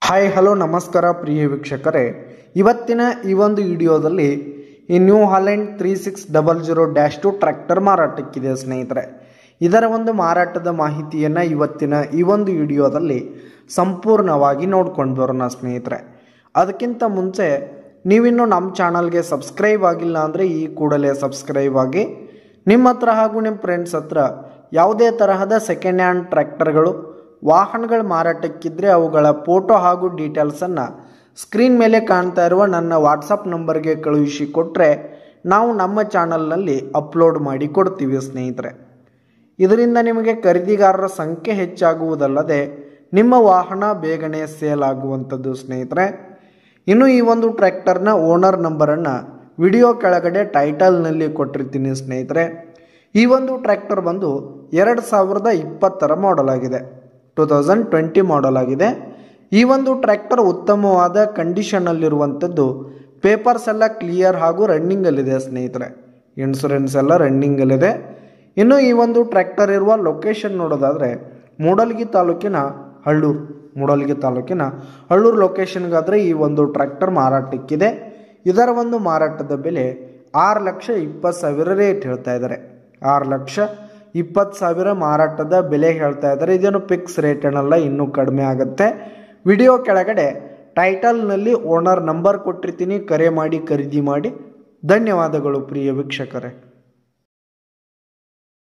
Hi hello ನಮಸ್ಕಾರ ಪ್ರಿಯ ವೀಕ್ಷಕರೇ, ಇವತ್ತಿನ ಈ ಒಂದು ವಿಡಿಯೋದಲ್ಲಿ ಈ ನ್ಯೂ ಹಾಲೆಂಡ್ 3600-2 ಟ್ರ್ಯಾಕ್ಟರ್ ಮಾರಾಟಕ್ಕಿದೆ ಸ್ನೇಹಿತರೆ. ಇದರ ಒಂದು ಮಾರಾಟದ ಮಾಹಿತಿಯನ್ನು ಇವತ್ತಿನ ಈ ಒಂದು ವಿಡಿಯೋದಲ್ಲಿ ಸಂಪೂರ್ಣವಾಗಿ ನೋಡ್ಕೊಂಡು ಬರೋಣ ಸ್ನೇಹಿತರೆ. ಅದಕ್ಕಿಂತ ಮುಂಚೆ ನೀವಿನ್ನೂ ನಮ್ಮ ಚಾನಲ್ಗೆ ಸಬ್ಸ್ಕ್ರೈಬ್ ಆಗಿಲ್ಲ ಅಂದರೆ ಈ ಕೂಡಲೇ ಸಬ್ಸ್ಕ್ರೈಬ್ ಆಗಿ. ನಿಮ್ಮ ಹತ್ರ ಹಾಗೂ ನಿಮ್ಮ ಫ್ರೆಂಡ್ಸ್ ಹತ್ರ ಯಾವುದೇ ತರಹದ ಸೆಕೆಂಡ್ ಹ್ಯಾಂಡ್ ಟ್ರ್ಯಾಕ್ಟರ್ಗಳು ವಾಹನಗಳ ಮಾರಾಟಕ್ಕಿದ್ರೆ ಅವುಗಳ ಫೋಟೋ ಹಾಗೂ ಡೀಟೇಲ್ಸನ್ನು ಸ್ಕ್ರೀನ್ ಮೇಲೆ ಕಾಣ್ತಾ ಇರುವ ನನ್ನ ವಾಟ್ಸಪ್ ನಂಬರ್ಗೆ ಕಳುಹಿಸಿ ಕೊಟ್ಟರೆ ನಾವು ನಮ್ಮ ಚಾನಲ್ನಲ್ಲಿ ಅಪ್ಲೋಡ್ ಮಾಡಿ ಕೊಡ್ತೀವಿ ಸ್ನೇಹಿತರೆ. ಇದರಿಂದ ನಿಮಗೆ ಖರೀದಿಗಾರರ ಸಂಖ್ಯೆ ಹೆಚ್ಚಾಗುವುದಲ್ಲದೆ ನಿಮ್ಮ ವಾಹನ ಬೇಗನೆ ಸೇಲ್ ಆಗುವಂಥದ್ದು ಸ್ನೇಹಿತರೆ. ಇನ್ನು ಈ ಒಂದು ಟ್ರ್ಯಾಕ್ಟರ್ನ ಓನರ್ ನಂಬರನ್ನು ವಿಡಿಯೋ ಕೆಳಗಡೆ ಟೈಟಲ್ನಲ್ಲಿ ಕೊಟ್ಟಿರ್ತೀನಿ ಸ್ನೇಹಿತರೆ. ಈ ಒಂದು ಟ್ರ್ಯಾಕ್ಟರ್ ಬಂದು 2020 ಮಾಡೆಲ್ ಆಗಿದೆ, 2020 ಮಾಡೆಲ್ ಆಗಿದೆ. ಈ ಒಂದು ಟ್ರ್ಯಾಕ್ಟರ್ ಉತ್ತಮವಾದ ಕಂಡೀಷನಲ್ಲಿರುವಂಥದ್ದು. ಪೇಪರ್ಸ್ ಎಲ್ಲ ಕ್ಲಿಯರ್ ಹಾಗೂ ರನ್ನಿಂಗಲ್ಲಿದೆ ಸ್ನೇಹಿತರೆ. ಇನ್ಶೂರೆನ್ಸ್ ಎಲ್ಲ ರನ್ನಿಂಗಲ್ಲಿದೆ. ಇನ್ನು ಈ ಒಂದು ಟ್ರ್ಯಾಕ್ಟರ್ ಇರುವ ಲೊಕೇಶನ್ ನೋಡೋದಾದರೆ ಮೂಡಲಗಿ ತಾಲೂಕಿನ ಹಳ್ಳೂರು ಲೊಕೇಶನ್ಗಾದರೆ ಈ ಒಂದು ಟ್ರ್ಯಾಕ್ಟರ್ ಮಾರಾಟಕ್ಕಿದೆ. ಇದರ ಒಂದು ಮಾರಾಟದ ಬೆಲೆ 6,20,000 ರೇಟ್ ಹೇಳ್ತಾ ಇದ್ದಾರೆ. 6,20,000 ಮಾರಾಟದ ಬೆಲೆ ಹೇಳ್ತಾ ಇದ್ದಾರೆ. ಇದೇನು ಫಿಕ್ಸ್ ರೇಟ್ ಏನಲ್ಲ, ಇನ್ನೂ ಕಡಿಮೆ ಆಗುತ್ತೆ. ವಿಡಿಯೋ ಕೆಳಗಡೆ ಟೈಟಲ್ನಲ್ಲಿ ಓನರ್ ನಂಬರ್ ಕೊಟ್ಟಿರ್ತೀನಿ, ಕರೆ ಮಾಡಿ ಖರೀದಿ ಮಾಡಿ. ಧನ್ಯವಾದಗಳು ಪ್ರಿಯ ವೀಕ್ಷಕರೇ.